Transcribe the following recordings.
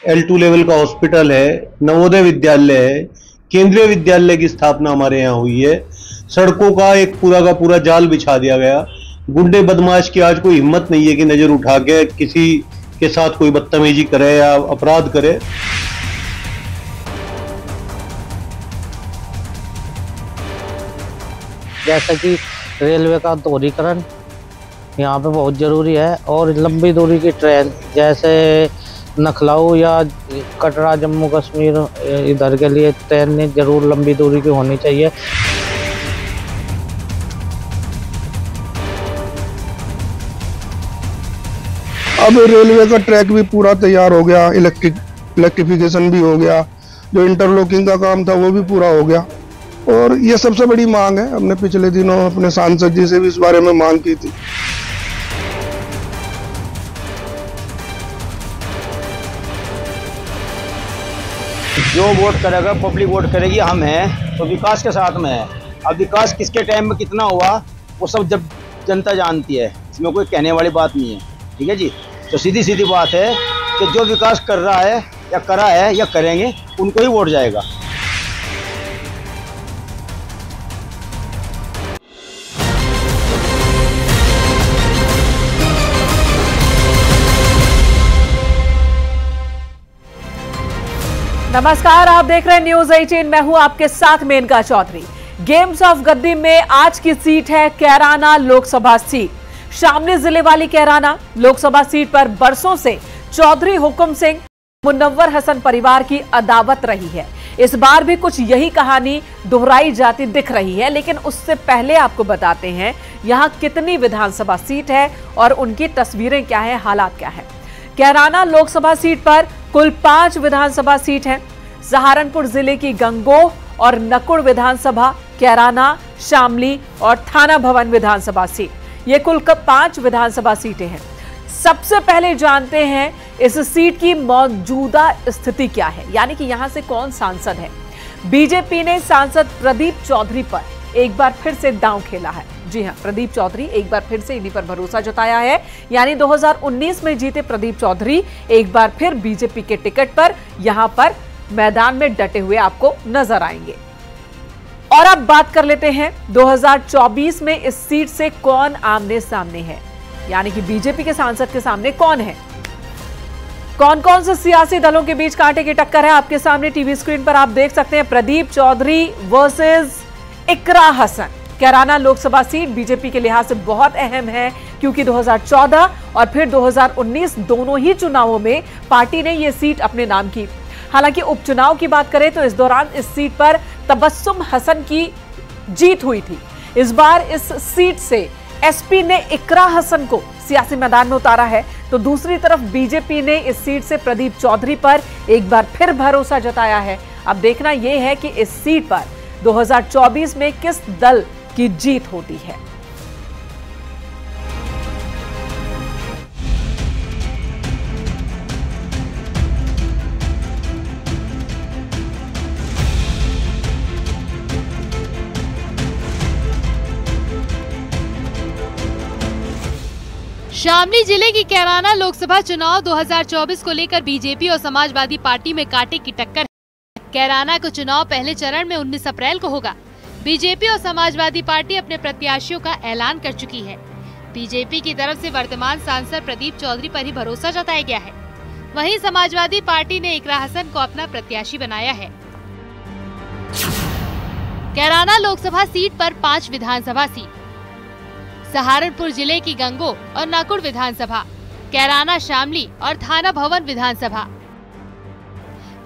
L2 level का hospital है, नवोदय विद्यालय है, केंद्रीय विद्यालय की स्थापना हमारे यहाँ हुई है। सड़कों का एक पूरा का पूरा जाल बिछा दिया गया। गुंडे बदमाश की आज कोई हिम्मत नहीं है कि नजर उठा के किसी के साथ कोई बदतमीजी करे या अपराध करे। जैसा कि रेलवे का दोहरीकरण यहाँ पे बहुत ज़रूरी है और लंबी दूरी की ट्रेन जैसे नखलाऊ या कटरा जम्मू कश्मीर इधर के लिए ट्रेन जरूर लंबी दूरी की होनी चाहिए। अब रेलवे का ट्रैक भी पूरा तैयार हो गया, इलेक्ट्रिफिकेशन भी हो गया, जो इंटरलॉकिंग का काम था वो भी पूरा हो गया और ये सबसे बड़ी मांग है। हमने पिछले दिनों अपने सांसद जी से भी इस बारे में मांग की थी। जो वोट करेगा, पब्लिक वोट करेगी, हम हैं तो विकास के साथ में है। अब विकास किसके टाइम में कितना हुआ वो सब जब जनता जानती है, इसमें कोई कहने वाली बात नहीं है। ठीक है जी, तो सीधी सीधी बात है कि जो विकास कर रहा है या करा है या करेंगे उनको ही वोट जाएगा। नमस्कार, आप देख रहे हैं न्यूज 18। मैं हूं आपके साथ मेनका चौधरी। गेम्स ऑफ गद्दी में आज की सीट है कैराना लोकसभा सीट। शामली जिले वाली कैराना लोकसभा सीट पर बरसों से चौधरी हुकुम सिंह मुनव्वर हसन परिवार की अदावत रही है। इस बार भी कुछ यही कहानी दोहराई जाती दिख रही है, लेकिन उससे पहले आपको बताते हैं यहां कितनी विधानसभा सीट है और उनकी तस्वीरें क्या है, हालात क्या है। कैराना लोकसभा सीट पर कुल 5 विधानसभा सीट हैं। सहारनपुर जिले की गंगोह और नकुड़ विधानसभा, कैराना, शामली और थाना भवन विधानसभा सीट, ये कुल 5 विधानसभा सीटें हैं। सबसे पहले जानते हैं इस सीट की मौजूदा स्थिति क्या है, यानी कि यहां से कौन सांसद है। बीजेपी ने सांसद प्रदीप चौधरी पर एक बार फिर से दांव खेला है। जी हां, प्रदीप चौधरी एक बार फिर से इन्हीं पर भरोसा जताया है, यानी 2019 में जीते प्रदीप चौधरी एक बार फिर बीजेपी के टिकट पर यहां पर मैदान में डटे हुए आपको नजर आएंगे। और अब बात कर लेते हैं 2024 में इस सीट से कौन आमने सामने है, यानी कि बीजेपी के सांसद के सामने कौन है। कौन कौन से सियासी दलों के बीच कांटे की टक्कर है आपके सामने टीवी स्क्रीन पर आप देख सकते हैं। प्रदीप चौधरी वर्सेस इकरा हसन। कैराना लोकसभा सीट बीजेपी के लिहाज से बहुत अहम है, क्योंकि 2014 और फिर 2019 दोनों ही चुनावों में पार्टी ने यह सीट अपने नाम की। हालांकि उपचुनाव की बात करें तो इस दौरान इस सीट पर तबस्सुम हसन की जीत हुई थी। इस बार इस सीट से एसपी ने इकरा हसन को सियासी मैदान में उतारा है, तो दूसरी तरफ बीजेपी ने इस सीट से प्रदीप चौधरी पर एक बार फिर भरोसा जताया है। अब देखना यह है कि इस सीट पर 2024 में किस दल की जीत होती है। शामली जिले की कैराना लोकसभा चुनाव 2024 को लेकर बीजेपी और समाजवादी पार्टी में कांटे की टक्कर है। कैराना का चुनाव पहले चरण में 19 अप्रैल को होगा। बीजेपी और समाजवादी पार्टी अपने प्रत्याशियों का ऐलान कर चुकी है। बीजेपी की तरफ से वर्तमान सांसद प्रदीप चौधरी पर ही भरोसा जताया गया है। वहीं समाजवादी पार्टी ने इकरा हसन को अपना प्रत्याशी बनाया है। कैराना लोकसभा सीट पर 5 विधानसभा सीट, सहारनपुर जिले की गंगोह और नाकुड़ विधानसभा, कैराना, शामली और थाना भवन विधानसभा।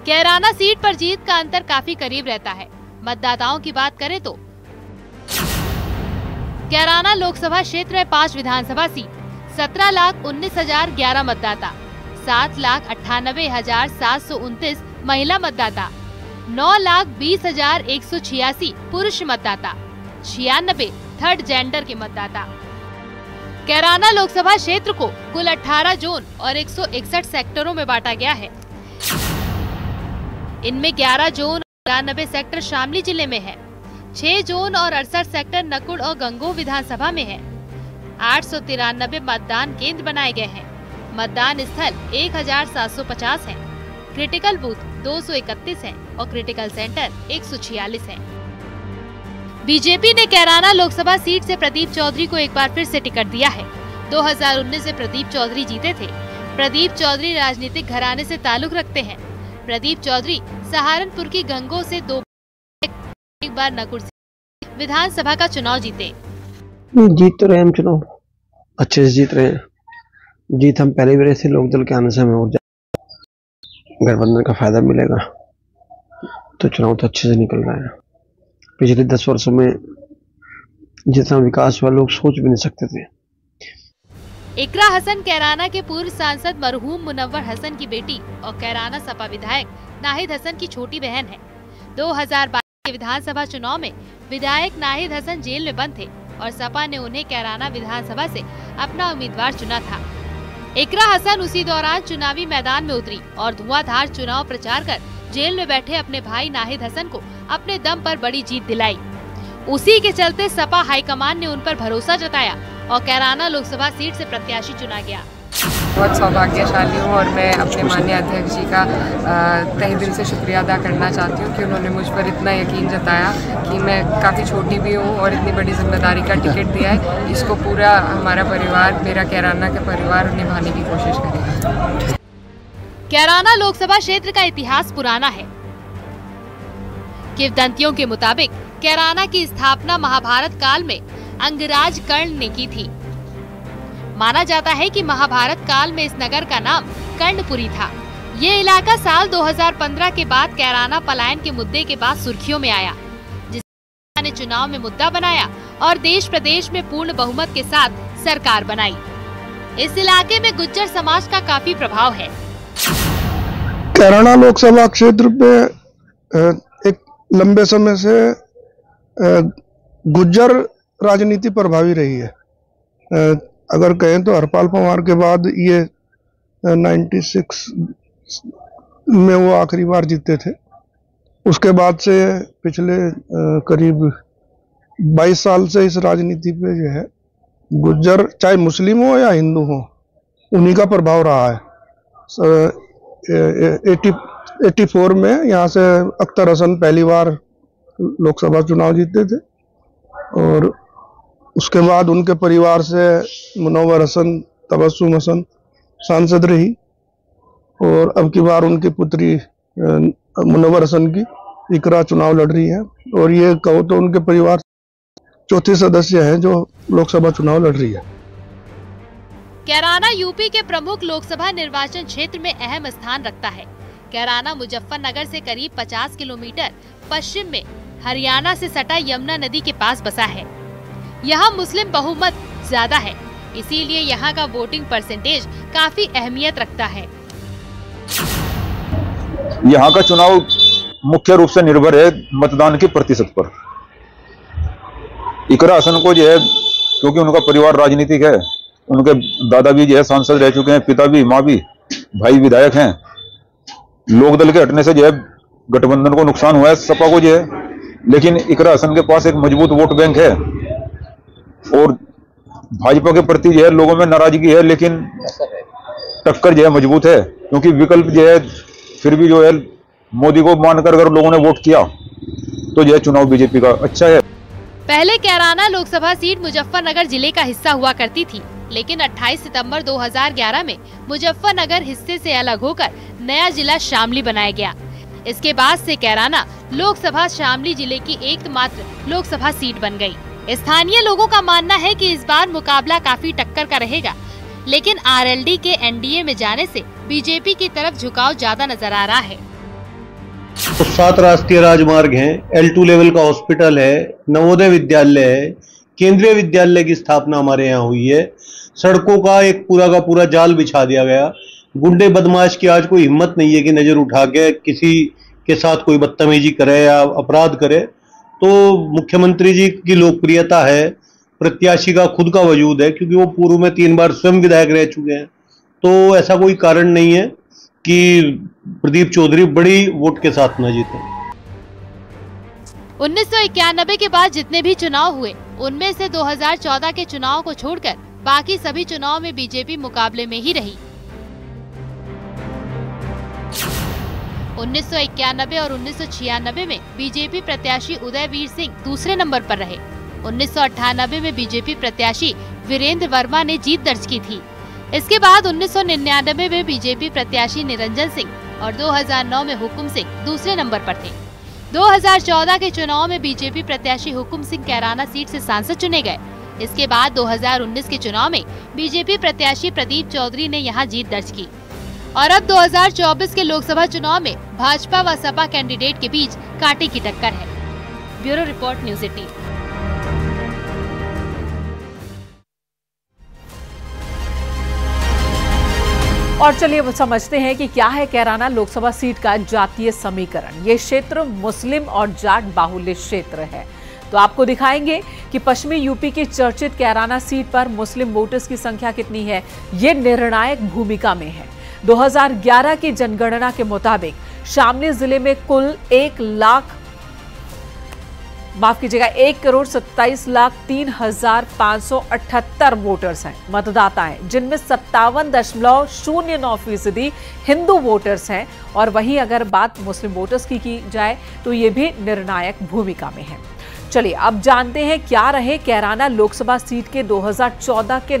कैराना सीट पर जीत का अंतर काफी करीब रहता है। मतदाताओं की बात करें तो कैराना लोकसभा क्षेत्र है 5 विधानसभा सीट, 17,19,011 मतदाता, 7,98,729 महिला मतदाता, 9,20,186 पुरुष मतदाता, 96 थर्ड जेंडर के मतदाता। कैराना लोकसभा क्षेत्र को कुल 18 जोन और 161 सेक्टरों में बांटा गया है। इनमें 11 जोन और 93 सेक्टर शामली जिले में है। 6 जोन और 68 सेक्टर नकुड़ और गंगोह विधानसभा में है। 893 मतदान केंद्र बनाए गए हैं। मतदान स्थल 1750 हैं। क्रिटिकल बूथ 231 हैं और क्रिटिकल सेंटर 146 हैं। बीजेपी ने कैराना लोकसभा सीट से प्रदीप चौधरी को एक बार फिर से टिकट दिया है। 2019 से प्रदीप चौधरी जीते थे। प्रदीप चौधरी राजनीतिक घराने से ताल्लुक रखते हैं। प्रदीप चौधरी सहारनपुर की गंगों से एक बार नकुल विधानसभा का चुनाव जीते। जीत तो रहे हम, चुनाव अच्छे से जीत रहे हैं। जीत हम पहले भी रहे थे, लोकदल के आने से हमें और गठबंधन का फायदा मिलेगा, तो चुनाव तो अच्छे से निकल रहा है। पिछले 10 वर्षों में जितना विकास हुआ लोग सोच भी नहीं सकते थे। इकरा हसन कैराना के पूर्व सांसद मरहूम मुनव्वर हसन की बेटी और कैराना सपा विधायक नाहिद हसन की छोटी बहन है। 2022 के विधानसभा चुनाव में विधायक नाहिद हसन जेल में बंद थे और सपा ने उन्हें कैराना विधानसभा से अपना उम्मीदवार चुना था। इकरा हसन उसी दौरान चुनावी मैदान में उतरी और धुआंधार चुनाव प्रचार कर जेल में बैठे अपने भाई नाहिद हसन को अपने दम पर बड़ी जीत दिलाई। उसी के चलते सपा हाईकमान ने उन पर भरोसा जताया और कैराना लोकसभा सीट से प्रत्याशी चुना गया। बहुत सौभाग्यशाली हूँ और मैं अपने माननीय अध्यक्ष जी का तहे दिल से शुक्रिया अदा करना चाहती हूँ कि उन्होंने मुझ पर इतना यकीन जताया कि मैं काफ़ी छोटी भी हूँ और इतनी बड़ी जिम्मेदारी का टिकट दिया है। इसको पूरा हमारा परिवार, मेरा कैराना का परिवार निभाने की कोशिश करेगा। कैराना लोकसभा क्षेत्र का इतिहास पुराना है। किंवदंतियों के मुताबिक कैराना की स्थापना महाभारत काल में अंगराज कर्ण ने की थी। माना जाता है कि महाभारत काल में इस नगर का नाम कर्णपुरी था। ये इलाका साल 2015 के बाद कैराना पलायन के मुद्दे के बाद सुर्खियों में आया, जिसे चुनाव में मुद्दा बनाया और देश प्रदेश में पूर्ण बहुमत के साथ सरकार बनाई। इस इलाके में गुज्जर समाज का काफी प्रभाव है। कैराना लोकसभा क्षेत्र पे एक लंबे समय से गुज्जर राजनीति प्रभावी रही है। अगर कहें तो हरपाल पंवार के बाद ये 96 में वो आखिरी बार जीते थे। उसके बाद से पिछले करीब 22 साल से इस राजनीति पे जो है गुज्जर, चाहे मुस्लिम हो या हिंदू हो, उन्हीं का प्रभाव रहा है। 84 में यहाँ से अख्तर हसन पहली बार लोकसभा चुनाव जीते थे और उसके बाद उनके परिवार से मुनव्वर हसन, तबस्सुम हसन सांसद रही और अब की बार उनकी पुत्री मुनव्वर हसन की इकरा चुनाव लड़ रही है और ये कहो तो उनके परिवार चौथी सदस्य है जो लोकसभा चुनाव लड़ रही है। कैराना यूपी के प्रमुख लोकसभा निर्वाचन क्षेत्र में अहम स्थान रखता है। कैराना मुजफ्फरनगर से करीब 50 किलोमीटर पश्चिम में हरियाणा से सटा यमुना नदी के पास बसा है। यहाँ मुस्लिम बहुमत ज्यादा है, इसीलिए यहाँ का वोटिंग परसेंटेज काफी अहमियत रखता है। यहाँ का चुनाव मुख्य रूप से निर्भर है मतदान के प्रतिशत पर। इकरा हसन को जो है, क्योंकि उनका परिवार राजनीतिक है, उनके दादा भी जो है सांसद रह चुके हैं, पिता भी, माँ भी, भाई विधायक हैं। लोकदल के हटने से जो है गठबंधन को नुकसान हुआ है, सपा को जो है, लेकिन इकरा हसन के पास एक मजबूत वोट बैंक है और भाजपा के प्रति जो है लोगों में नाराजगी है, लेकिन टक्कर जो है मजबूत है, क्योंकि विकल्प जो है फिर भी जो है मोदी को मानकर अगर लोगों ने वोट किया तो जो है चुनाव बीजेपी का अच्छा है। पहले कैराना लोकसभा सीट मुजफ्फरनगर जिले का हिस्सा हुआ करती थी, लेकिन 28 सितंबर 2011 में मुजफ्फरनगर हिस्से से अलग होकर नया जिला शामली बनाया गया। इसके बाद से कैराना लोकसभा शामली जिले की एकमात्र लोकसभा सीट बन गई। स्थानीय लोगों का मानना है कि इस बार मुकाबला काफी टक्कर का रहेगा, लेकिन आरएलडी के एनडीए में जाने से बीजेपी की तरफ झुकाव ज्यादा नजर आ रहा है। तो 7 राष्ट्रीय राजमार्ग हैं, L2 लेवल का हॉस्पिटल है, नवोदय विद्यालय है, केंद्रीय विद्यालय की स्थापना हमारे यहाँ हुई है। सड़कों का एक पूरा का पूरा जाल बिछा दिया गया। गुंडे बदमाश की आज कोई हिम्मत नहीं है कि नजर उठा के किसी के साथ कोई बदतमीजी करे या अपराध करे। तो मुख्यमंत्री जी की लोकप्रियता है, प्रत्याशी का खुद का वजूद है, क्योंकि वो पूर्व में 3 बार स्वयं विधायक रह चुके हैं। तो ऐसा कोई कारण नहीं है कि प्रदीप चौधरी बड़ी वोट के साथ न जीते। 1991 के बाद जितने भी चुनाव हुए, उनमें से 2014 के चुनाव को छोड़कर बाकी सभी चुनाव में बीजेपी मुकाबले में ही रही। 1991 और 1996 में बीजेपी प्रत्याशी उदयवीर सिंह दूसरे नंबर पर रहे। 1998 में बीजेपी प्रत्याशी वीरेंद्र वर्मा ने जीत दर्ज की थी। इसके बाद 1999 में बीजेपी प्रत्याशी निरंजन सिंह और 2009 में हुकुम सिंह दूसरे नंबर पर थे। 2014 के चुनाव में बीजेपी प्रत्याशी हुकुम सिंह कैराना सीट से सांसद चुने गए। इसके बाद 2019 के चुनाव में बीजेपी प्रत्याशी प्रदीप चौधरी ने यहां जीत दर्ज की और अब 2024 के लोकसभा चुनाव में भाजपा व सपा कैंडिडेट के बीच कांटे की टक्कर है। Bureau report, news 18। और चलिए अब समझते हैं कि क्या है कैराना लोकसभा सीट का जातीय समीकरण। ये क्षेत्र मुस्लिम और जाट बाहुल्य क्षेत्र है। तो आपको दिखाएंगे कि पश्चिमी यूपी की चर्चित कैराना सीट पर मुस्लिम वोटर्स की संख्या कितनी है। ये निर्णायक भूमिका में है। 2011 की जनगणना के मुताबिक शामली जिले में कुल 1,27,03,578 वोटर्स हैं, मतदाता हैं, जिनमें 57.09% हिंदू वोटर्स हैं। और वहीं अगर बात मुस्लिम वोटर्स की जाए तो ये भी निर्णायक भूमिका में है। चलिए अब जानते हैं क्या रहे कैराना लोकसभा सीट के 2014 के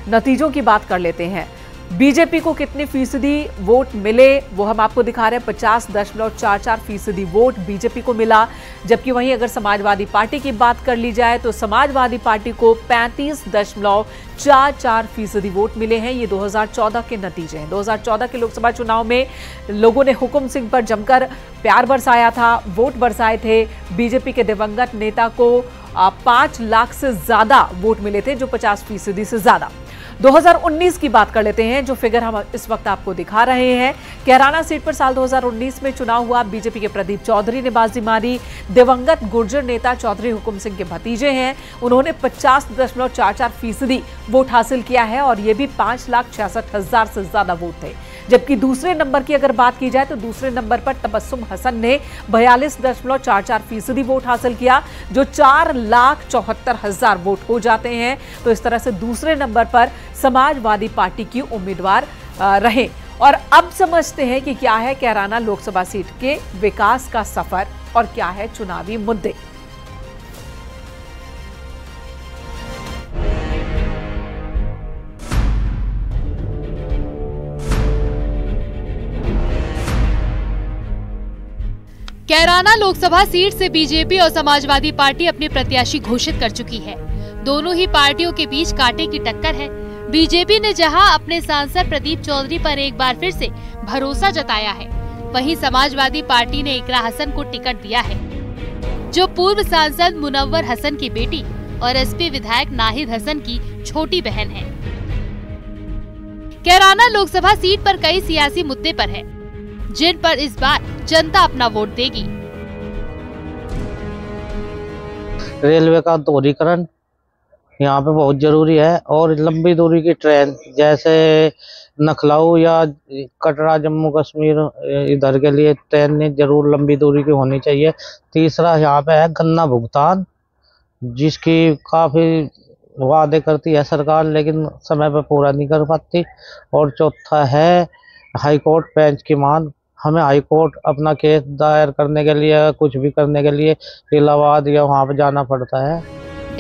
नतीजों की बात कर लेते हैं। बीजेपी को कितने फीसदी वोट मिले वो हम आपको दिखा रहे हैं। 50.44% वोट बीजेपी को मिला। जबकि वहीं अगर समाजवादी पार्टी की बात कर ली जाए तो समाजवादी पार्टी को 35.44% वोट मिले हैं। ये 2014 के नतीजे हैं। 2014 के लोकसभा चुनाव में लोगों ने हुकुम सिंह पर जमकर प्यार बरसाया था, वोट बरसाए थे। बीजेपी के दिवंगत नेता को 5 लाख से ज्यादा वोट मिले थे, जो 50% से ज्यादा। 2019 की बात कर लेते हैं, जो फिगर हम इस वक्त आपको दिखा रहे हैं। कैराना सीट पर साल 2019 में चुनाव हुआ। बीजेपी के प्रदीप चौधरी ने बाजी मारी। दिवंगत गुर्जर नेता चौधरी हुकुम सिंह के भतीजे हैं। उन्होंने 50.44% वोट हासिल किया है और ये भी 5,66,000 से ज्यादा वोट थे। जबकि दूसरे नंबर की अगर बात की जाए तो दूसरे नंबर पर तबस्सुम हसन ने 42.44% वोट हासिल किया, जो 4,74,000 वोट हो जाते हैं। तो इस तरह से दूसरे नंबर पर समाजवादी पार्टी की उम्मीदवार रहे। और अब समझते हैं कि क्या है कैराना लोकसभा सीट के विकास का सफर और क्या है चुनावी मुद्दे। कैराना लोकसभा सीट से बीजेपी और समाजवादी पार्टी अपने प्रत्याशी घोषित कर चुकी है। दोनों ही पार्टियों के बीच कांटे की टक्कर है। बीजेपी ने जहां अपने सांसद प्रदीप चौधरी पर एक बार फिर से भरोसा जताया है, वहीं समाजवादी पार्टी ने इकरा हसन को टिकट दिया है, जो पूर्व सांसद मुनव्वर हसन की बेटी और एसपी विधायक नाहिद हसन की छोटी बहन है। कैराना लोकसभा सीट पर कई सियासी मुद्दे पर है, जिन पर इस बार जनता अपना वोट देगी। रेलवे का दोहरीकरण यहाँ पे बहुत जरूरी है और लंबी दूरी की ट्रेन जैसे नखलाऊ या कटरा जम्मू कश्मीर इधर के लिए ट्रेन जरूर लंबी दूरी की होनी चाहिए। तीसरा यहाँ पे है गन्ना भुगतान, जिसकी काफी वादे करती है सरकार लेकिन समय पर पूरा नहीं कर पाती। और चौथा है हाई कोर्ट बेंच की मांग। हमें हाई कोर्ट अपना केस दायर करने के लिए, कुछ भी करने के लिए इलाहाबाद या वहाँ पे जाना पड़ता है।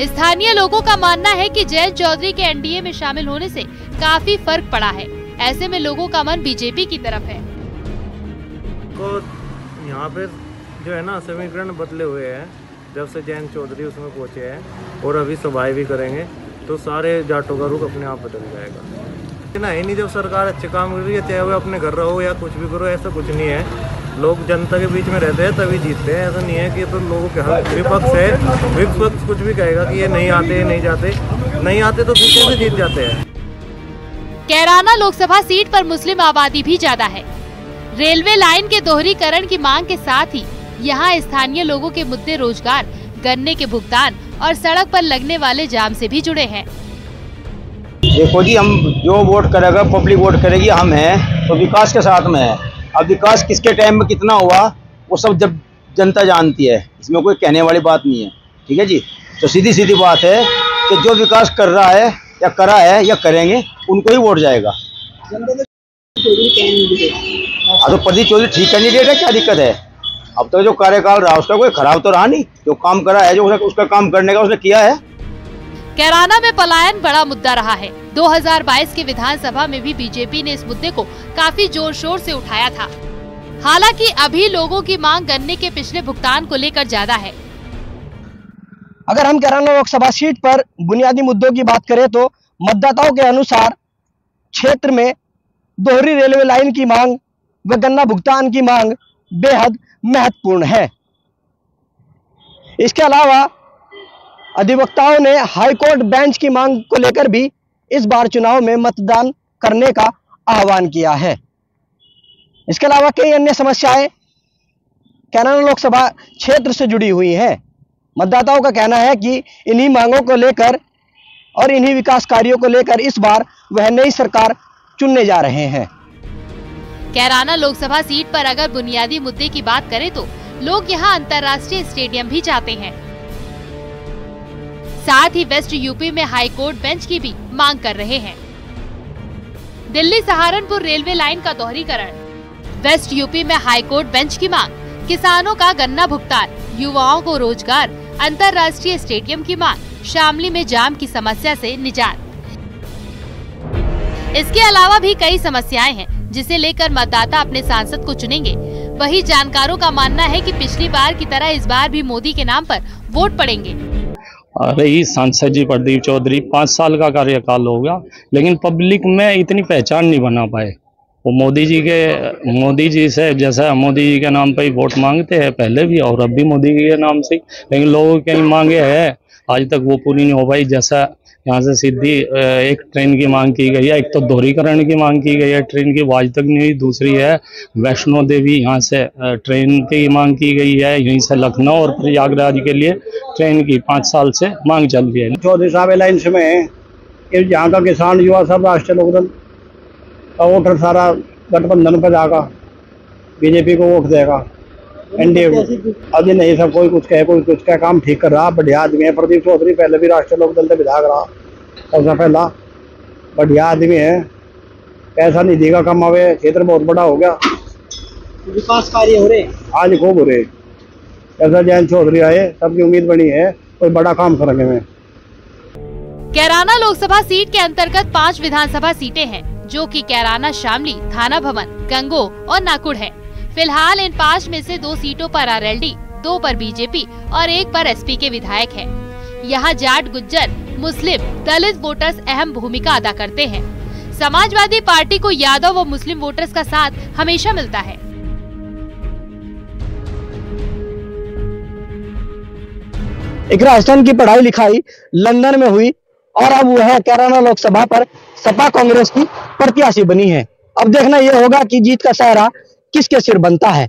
स्थानीय लोगों का मानना है कि जयंत चौधरी के एनडीए में शामिल होने से काफी फर्क पड़ा है। ऐसे में लोगों का मन बीजेपी की तरफ है। तो यहाँ पे जो है ना समीकरण बदले हुए हैं जब से जयंत चौधरी उसमें पहुंचे हैं और अभी सभाएं भी करेंगे तो सारे जाटों का रुख अपने आप बदल जाएगा। ना ही नहीं, जब सरकार अच्छे काम कर रही है, चाहे वो अपने घर रहो या कुछ भी करो, ऐसा कुछ नहीं है। लोग जनता के बीच में रहते हैं तभी जीतते हैं। ऐसा नहीं है कि तो लोगों के विपक्ष है, विपक्ष कुछ भी कहेगा कि ये नहीं आते नहीं आते तो फिर कैसे जीत जाते हैं। कैराना लोकसभा सीट पर मुस्लिम आबादी भी ज्यादा है। रेलवे लाइन के दोहरीकरण की मांग के साथ ही यहाँ स्थानीय लोगों के मुद्दे रोजगार, गन्ने के भुगतान और सड़क पर लगने वाले जाम से भी जुड़े हैं। देखो जी, हम जो वोट करेगा, पब्लिक वोट करेगी, हम हैं तो विकास के साथ में है। अब विकास किसके टाइम में कितना हुआ वो सब जब जनता जानती है, इसमें कोई कहने वाली बात नहीं है। ठीक है जी, तो सीधी सीधी बात है कि जो विकास कर रहा है या करा है या करेंगे उनको ही वोट जाएगा। तो प्रदीप चौधरी ठीक कैंडिडेट है, क्या दिक्कत है? अब तक जो कार्यकाल रहा उसका कोई खराब तो रहा नहीं, जो काम करा है, जो उसका काम करने का उसने किया है। कैराना में पलायन बड़ा मुद्दा रहा है। 2022 के विधानसभा में भी बीजेपी ने इस मुद्दे को काफी जोर शोर से उठाया था। हालांकि अभी लोगों की मांग गन्ने के पिछले भुगतान को लेकर ज्यादा है। अगर हम कैराना लोकसभा सीट पर बुनियादी मुद्दों की बात करें तो मतदाताओं के अनुसार क्षेत्र में दोहरी रेलवे लाइन की मांग व गन्ना भुगतान की मांग बेहद महत्वपूर्ण है। इसके अलावा अधिवक्ताओं ने हाईकोर्ट बेंच की मांग को लेकर भी इस बार चुनाव में मतदान करने का आह्वान किया है। इसके अलावा कई अन्य समस्याएं कैराना लोकसभा क्षेत्र से जुड़ी हुई हैं। मतदाताओं का कहना है कि इन्हीं मांगों को लेकर और इन्हीं विकास कार्यों को लेकर इस बार वह नई सरकार चुनने जा रहे हैं। कैराना लोकसभा सीट पर अगर बुनियादी मुद्दे की बात करें तो लोग यहां अंतर्राष्ट्रीय स्टेडियम भी चाहते हैं। साथ ही वेस्ट यूपी में हाई कोर्ट बेंच की भी मांग कर रहे हैं। दिल्ली सहारनपुर रेलवे लाइन का दोहरीकरण, वेस्ट यूपी में हाई कोर्ट बेंच की मांग, किसानों का गन्ना भुगतान, युवाओं को रोजगार, अंतर्राष्ट्रीय स्टेडियम की मांग, शामली में जाम की समस्या से निजात। इसके अलावा भी कई समस्याएं हैं जिसे लेकर मतदाता अपने सांसद को चुनेंगे। वही जानकारों का मानना है कि पिछली बार की तरह इस बार भी मोदी के नाम पर वोट पड़ेंगे। रही सांसद जी प्रदीप चौधरी, 5 साल का कार्यकाल हो गया, लेकिन पब्लिक में इतनी पहचान नहीं बना पाए। वो मोदी जी से जैसा मोदी जी के नाम पे ही वोट मांगते हैं, पहले भी और अब भी मोदी जी के नाम से, लेकिन लोगों की मांगे है आज तक वो पूरी नहीं हो पाई। जैसा यहाँ से सीधी एक ट्रेन की मांग की गई है, एक तो दोहरीकरण की मांग की गई है ट्रेन की, वो आज तक नहीं हुई। दूसरी है वैष्णो देवी, यहाँ से ट्रेन की मांग की गई है, यहीं से लखनऊ और प्रयागराज के लिए ट्रेन की 5 साल से मांग चल रही है। चौधरी साहब अलायंस में यहाँ का किसान युवा सब राष्ट्रीय लोकदल का वोटर सारा गठबंधन पर जाएगा, बीजेपी को वोट देगा, एनडीए को। अभी नहीं सब कोई कुछ कहे, कोई कुछ कहे, काम ठीक कर रहा, बढ़िया आदमी है प्रदीप चौधरी। पहले भी राष्ट्रीय लोकदल से विधायक रहा, सबसे पहला बढ़िया आदमी है, पैसा नहीं देगा कमावे, क्षेत्र बहुत बड़ा हो गया, विकास कार्य हो रहे आज खूब हो रहे। ऐसा जयंत चौधरी आए, सबकी उम्मीद बनी है कोई बड़ा काम करेंगे। में कैराना लोकसभा सीट के अंतर्गत 5 विधानसभा सीटें हैं, जो कि कैराना, शामली, थाना भवन, गंगो और नाकुड़ है। फिलहाल इन 5 में से 2 सीटों पर आरएलडी, 2 पर बीजेपी और 1 पर एसपी के विधायक हैं। यहाँ जाट, गुज्जर, मुस्लिम, दलित वोटर्स अहम भूमिका अदा करते हैं। समाजवादी पार्टी को यादव व मुस्लिम वोटर्स का साथ हमेशा मिलता है। एक राजस्थान की पढ़ाई लिखाई लंदन में हुई और अब वह कैराना लोकसभा पर सपा कांग्रेस की प्रत्याशी बनी है। अब देखना यह होगा कि जीत का सहरा किसके सिर बनता है।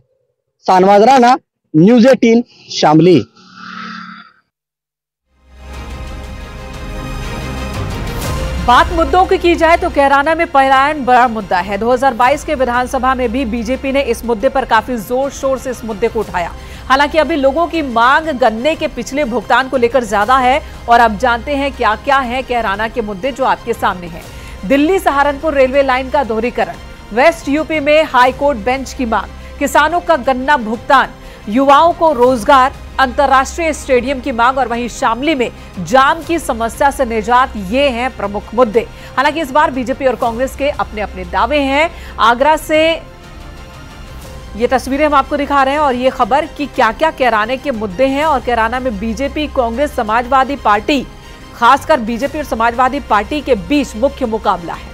शाहनवाज राणा, न्यूज़ 18, शामली। बात मुद्दों की जाए तो कैराना में पलायन बड़ा मुद्दा है। 2022 के विधानसभा में भी बीजेपी ने इस मुद्दे पर काफी जोर शोर से इस मुद्दे को उठाया। हालांकि अभी लोगों की मांग गन्ने के पिछले भुगतान को लेकर ज्यादा है और अब जानते हैं क्या क्या है कैराना के मुद्दे जो आपके सामने हैं। दिल्ली सहारनपुर रेलवे लाइन का दोहरीकरण, वेस्ट यूपी में हाई कोर्ट बेंच की मांग, किसानों का गन्ना भुगतान, युवाओं को रोजगार, अंतर्राष्ट्रीय स्टेडियम की मांग और वहीं शामली में जाम की समस्या से निजात, ये हैं प्रमुख मुद्दे। हालांकि इस बार बीजेपी और कांग्रेस के अपने अपने दावे हैं। आगरा से ये तस्वीरें हम आपको दिखा रहे हैं और ये खबर कि क्या क्या कैराने के मुद्दे हैं और कैराना में बीजेपी, कांग्रेस, समाजवादी पार्टी, खासकर बीजेपी और समाजवादी पार्टी के बीच मुख्य मुकाबला है।